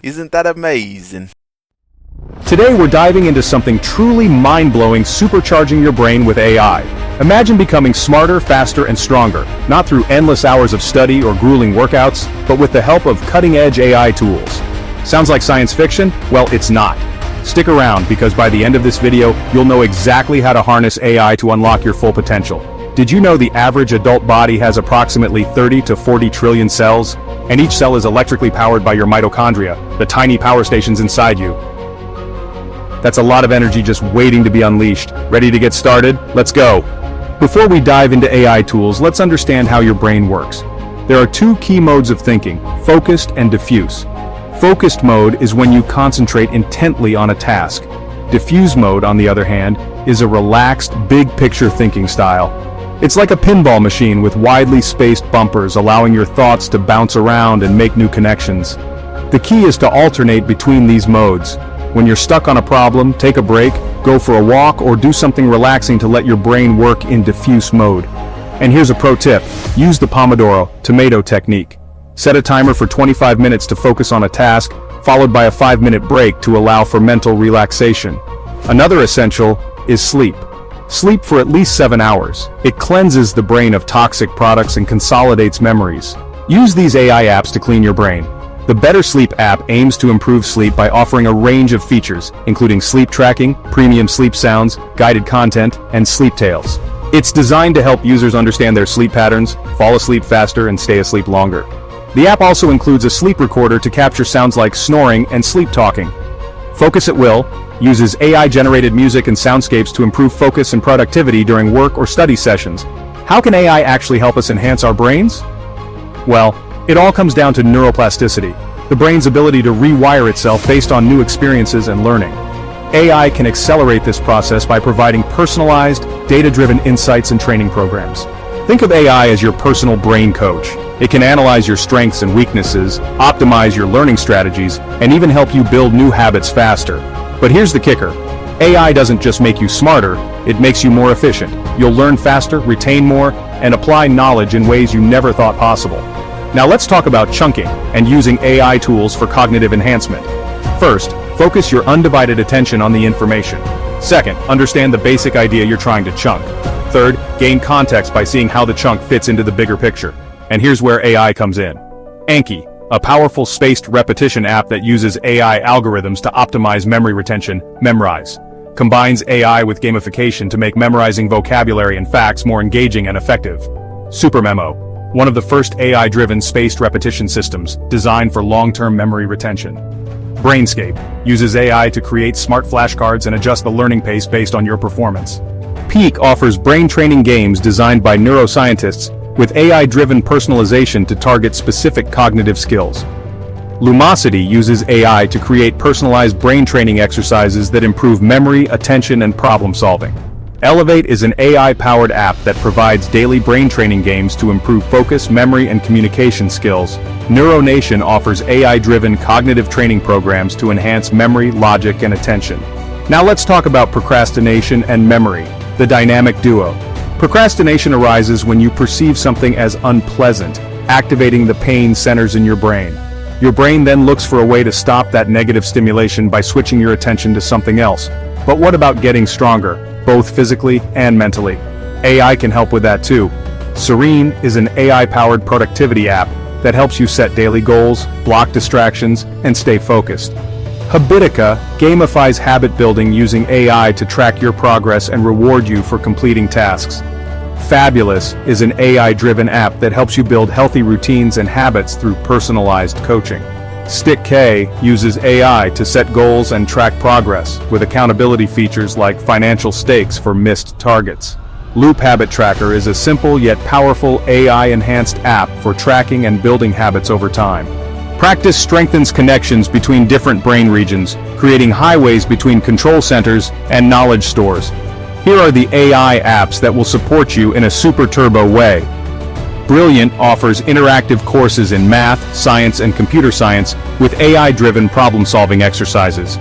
Isn't that amazing? Today we're diving into something truly mind-blowing, supercharging your brain with AI. Imagine becoming smarter, faster, and stronger, not through endless hours of study or grueling workouts, but with the help of cutting-edge AI tools. Sounds like science fiction? Well, it's not. Stick around, because by the end of this video, you'll know exactly how to harness AI to unlock your full potential. Did you know the average adult body has approximately 30 to 40 trillion cells? And each cell is electrically powered by your mitochondria, the tiny power stations inside you. That's a lot of energy just waiting to be unleashed. Ready to get started? Let's go! Before we dive into AI tools, let's understand how your brain works. There are two key modes of thinking, focused and diffuse. Focused mode is when you concentrate intently on a task. Diffuse mode, on the other hand, is a relaxed, big-picture thinking style. It's like a pinball machine with widely spaced bumpers, allowing your thoughts to bounce around and make new connections. The key is to alternate between these modes. When you're stuck on a problem, take a break, go for a walk, or do something relaxing to let your brain work in diffuse mode. And here's a pro tip: use the Pomodoro tomato technique. Set a timer for 25 minutes to focus on a task, followed by a 5-minute break to allow for mental relaxation. Another essential is sleep. Sleep for at least 7 hours. It cleanses the brain of toxic products and consolidates memories. Use these AI apps to clean your brain. The Better Sleep app aims to improve sleep by offering a range of features, including sleep tracking, premium sleep sounds, guided content, and sleep tales. It's designed to help users understand their sleep patterns, fall asleep faster, and stay asleep longer. The app also includes a sleep recorder to capture sounds like snoring and sleep talking. Focus at Will uses AI-generated music and soundscapes to improve focus and productivity during work or study sessions. How can AI actually help us enhance our brains? Well, it all comes down to neuroplasticity, the brain's ability to rewire itself based on new experiences and learning. AI can accelerate this process by providing personalized, data-driven insights and training programs. Think of AI as your personal brain coach. It can analyze your strengths and weaknesses, optimize your learning strategies, and even help you build new habits faster. But here's the kicker: AI doesn't just make you smarter, it makes you more efficient. You'll learn faster, retain more, and apply knowledge in ways you never thought possible. Now let's talk about chunking and using AI tools for cognitive enhancement. First, focus your undivided attention on the information. Second, understand the basic idea you're trying to chunk. Third, gain context by seeing how the chunk fits into the bigger picture. And here's where AI comes in. Anki, a powerful spaced repetition app that uses AI algorithms to optimize memory retention, Memrise, combines AI with gamification to make memorizing vocabulary and facts more engaging and effective. SuperMemo, one of the first AI-driven spaced repetition systems designed for long-term memory retention. Brainscape uses AI to create smart flashcards and adjust the learning pace based on your performance. Peak offers brain training games designed by neuroscientists with AI-driven personalization to target specific cognitive skills. Lumosity uses AI to create personalized brain training exercises that improve memory, attention, and problem-solving. Elevate is an AI-powered app that provides daily brain training games to improve focus, memory, and communication skills. NeuroNation offers AI-driven cognitive training programs to enhance memory, logic, and attention. Now let's talk about procrastination and memory, the dynamic duo. Procrastination arises when you perceive something as unpleasant, activating the pain centers in your brain. Your brain then looks for a way to stop that negative stimulation by switching your attention to something else. But what about getting stronger, both physically and mentally? AI can help with that too. Serene is an AI-powered productivity app that helps you set daily goals, block distractions, and stay focused. Habitica gamifies habit building using AI to track your progress and reward you for completing tasks. Fabulous is an AI-driven app that helps you build healthy routines and habits through personalized coaching. StickK uses AI to set goals and track progress, with accountability features like financial stakes for missed targets. Loop Habit Tracker is a simple yet powerful AI-enhanced app for tracking and building habits over time. Practice strengthens connections between different brain regions, creating highways between control centers and knowledge stores. Here are the AI apps that will support you in a super turbo way. Brilliant offers interactive courses in math, science, and computer science with AI-driven problem-solving exercises.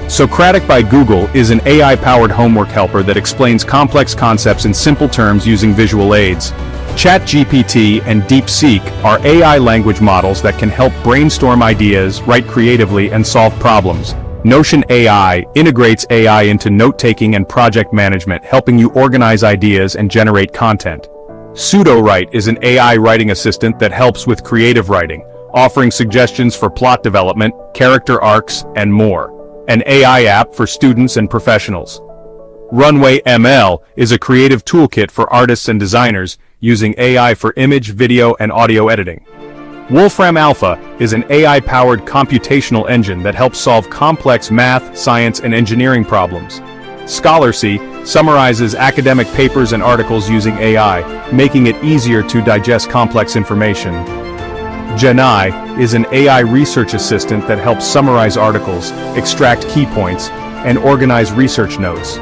Socratic by Google is an AI-powered homework helper that explains complex concepts in simple terms using visual aids. ChatGPT and DeepSeek are AI language models that can help brainstorm ideas, write creatively, and solve problems. Notion AI integrates AI into note-taking and project management, helping you organize ideas and generate content. Pseudo-Write is an AI writing assistant that helps with creative writing, offering suggestions for plot development, character arcs, and more. An AI app for students and professionals. Runway ML is a creative toolkit for artists and designers, using AI for image, video, and audio editing. Wolfram Alpha is an AI-powered computational engine that helps solve complex math, science, and engineering problems. Scholarcy summarizes academic papers and articles using AI, making it easier to digest complex information. Genai is an AI research assistant that helps summarize articles, extract key points, and organize research notes.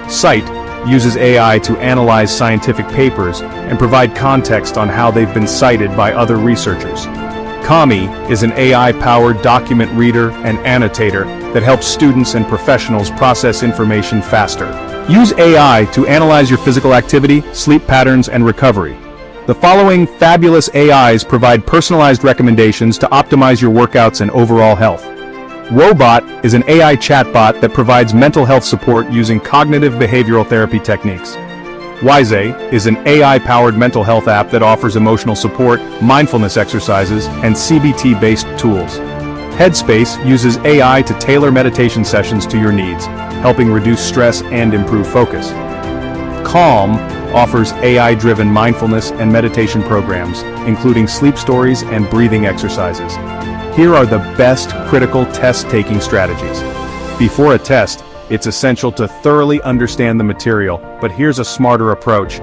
Cite uses AI to analyze scientific papers and provide context on how they've been cited by other researchers. Kami is an AI-powered document reader and annotator that helps students and professionals process information faster. Use AI to analyze your physical activity, sleep patterns, and recovery. The following fabulous AIs provide personalized recommendations to optimize your workouts and overall health. Wobot is an AI chatbot that provides mental health support using cognitive behavioral therapy techniques. Wise is an AI-powered mental health app that offers emotional support, mindfulness exercises, and CBT-based tools. Headspace uses AI to tailor meditation sessions to your needs, helping reduce stress and improve focus. Calm offers AI-driven mindfulness and meditation programs, including sleep stories and breathing exercises. Here are the best critical test-taking strategies. Before a test, it's essential to thoroughly understand the material, but here's a smarter approach.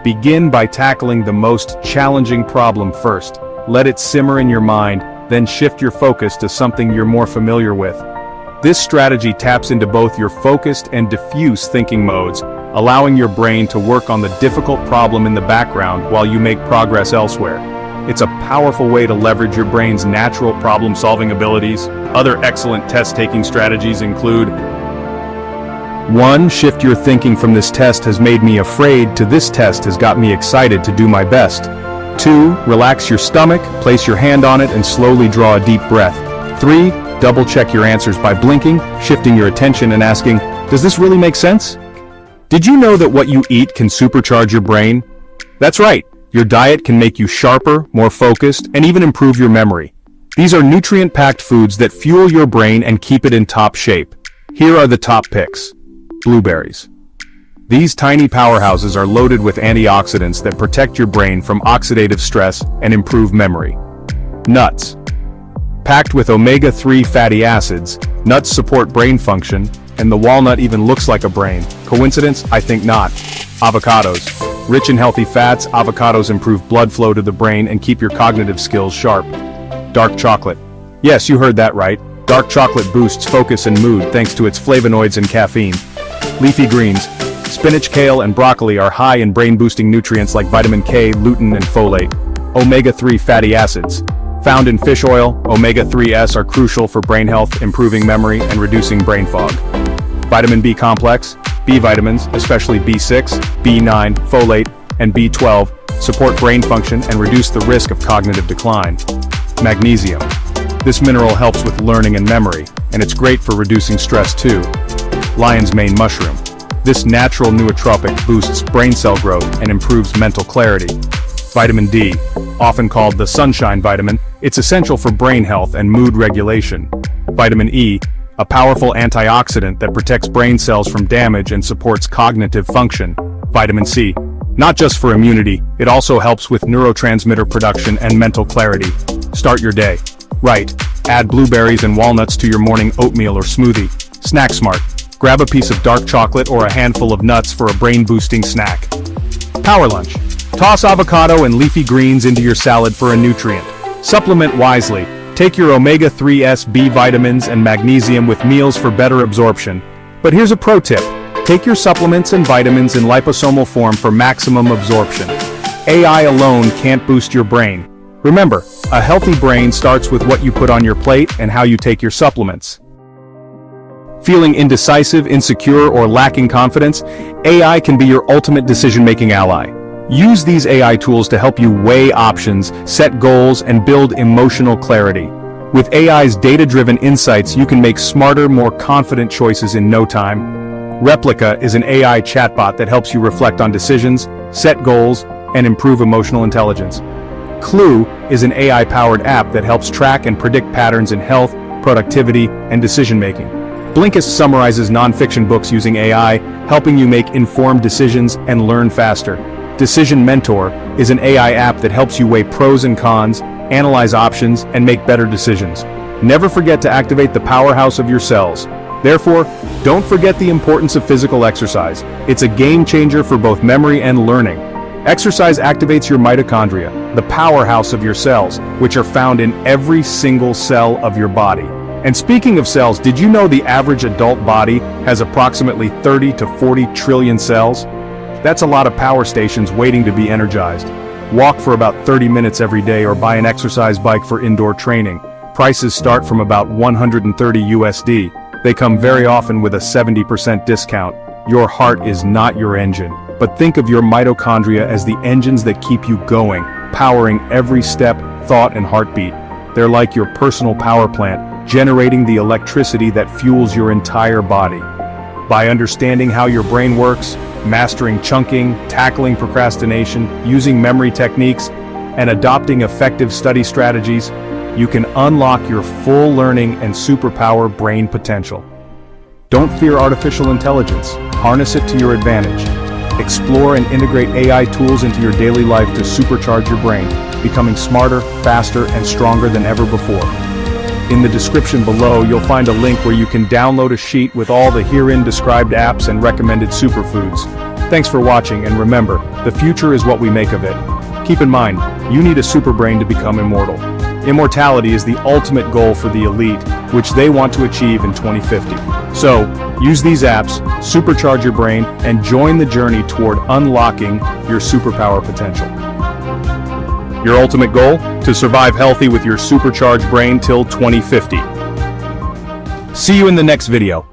Begin by tackling the most challenging problem first. Let it simmer in your mind, then shift your focus to something you're more familiar with. This strategy taps into both your focused and diffuse thinking modes, allowing your brain to work on the difficult problem in the background while you make progress elsewhere. It's a powerful way to leverage your brain's natural problem-solving abilities. Other excellent test-taking strategies include: 1. Shift your thinking from "this test has made me afraid" to "this test has got me excited to do my best." 2. Relax your stomach, place your hand on it, and slowly draw a deep breath. 3. Double-check your answers by blinking, shifting your attention and asking, "Does this really make sense?" Did you know that what you eat can supercharge your brain? That's right. Your diet can make you sharper, more focused, and even improve your memory. These are nutrient-packed foods that fuel your brain and keep it in top shape. Here are the top picks. Blueberries. These tiny powerhouses are loaded with antioxidants that protect your brain from oxidative stress and improve memory. Nuts. Packed with omega-3 fatty acids, nuts support brain function, and the walnut even looks like a brain. Coincidence? I think not. Avocados. Rich in healthy fats, avocados improve blood flow to the brain and keep your cognitive skills sharp. Dark chocolate. Yes, you heard that right. Dark chocolate boosts focus and mood thanks to its flavonoids and caffeine. Leafy greens. Spinach, kale, and broccoli are high in brain-boosting nutrients like vitamin K, lutein, and folate. Omega-3 fatty acids. Found in fish oil, omega-3s are crucial for brain health, improving memory, and reducing brain fog. Vitamin B complex. B vitamins, especially B6, B9, folate, and B12, support brain function and reduce the risk of cognitive decline. Magnesium. This mineral helps with learning and memory, and it's great for reducing stress too. Lion's mane mushroom. This natural nootropic boosts brain cell growth and improves mental clarity. Vitamin D, often called the sunshine vitamin, it's essential for brain health and mood regulation. Vitamin E, a powerful antioxidant that protects brain cells from damage and supports cognitive function. Vitamin C, not just for immunity, it also helps with neurotransmitter production and mental clarity. Start your day right. Add blueberries and walnuts to your morning oatmeal or smoothie. Snack smart. Grab a piece of dark chocolate or a handful of nuts for a brain-boosting snack. Power lunch. Toss avocado and leafy greens into your salad for a nutrient. Supplement wisely. Take your omega-3s, B vitamins, and magnesium with meals for better absorption. But here's a pro tip. Take your supplements and vitamins in liposomal form for maximum absorption. AI alone can't boost your brain. Remember, a healthy brain starts with what you put on your plate and how you take your supplements. Feeling indecisive, insecure, or lacking confidence? AI can be your ultimate decision-making ally. Use these AI tools to help you weigh options, set goals, and build emotional clarity. With AI's data-driven insights, you can make smarter, more confident choices in no time. Replica is an AI chatbot that helps you reflect on decisions, set goals, and improve emotional intelligence. Clue is an AI-powered app that helps track and predict patterns in health, productivity, and decision-making. Blinkist summarizes nonfiction books using AI, helping you make informed decisions and learn faster. Decision Mentor is an AI app that helps you weigh pros and cons, analyze options, and make better decisions. Never forget to activate the powerhouse of your cells. Therefore, don't forget the importance of physical exercise. It's a game changer for both memory and learning. Exercise activates your mitochondria, the powerhouse of your cells, which are found in every single cell of your body. And speaking of cells, did you know the average adult body has approximately 30 to 40 trillion cells? That's a lot of power stations waiting to be energized. Walk for about 30 minutes every day or buy an exercise bike for indoor training. Prices start from about 130 USD. They come very often with a 70% discount. Your heart is not your engine, but think of your mitochondria as the engines that keep you going, powering every step, thought, and heartbeat. They're like your personal power plant, generating the electricity that fuels your entire body. By understanding how your brain works, mastering chunking, tackling procrastination, using memory techniques, and adopting effective study strategies, you can unlock your full learning and superpower brain potential. Don't fear artificial intelligence. Harness it to your advantage. Explore and integrate AI tools into your daily life to supercharge your brain, becoming smarter, faster, and stronger than ever before. In the description below, you'll find a link where you can download a sheet with all the herein described apps and recommended superfoods. Thanks for watching, and remember, the future is what we make of it. Keep in mind, you need a super brain to become immortal. Immortality is the ultimate goal for the elite, which they want to achieve in 2050. So, use these apps, supercharge your brain, and join the journey toward unlocking your superpower potential. Your ultimate goal? To survive healthy with your supercharged brain till 2050. See you in the next video.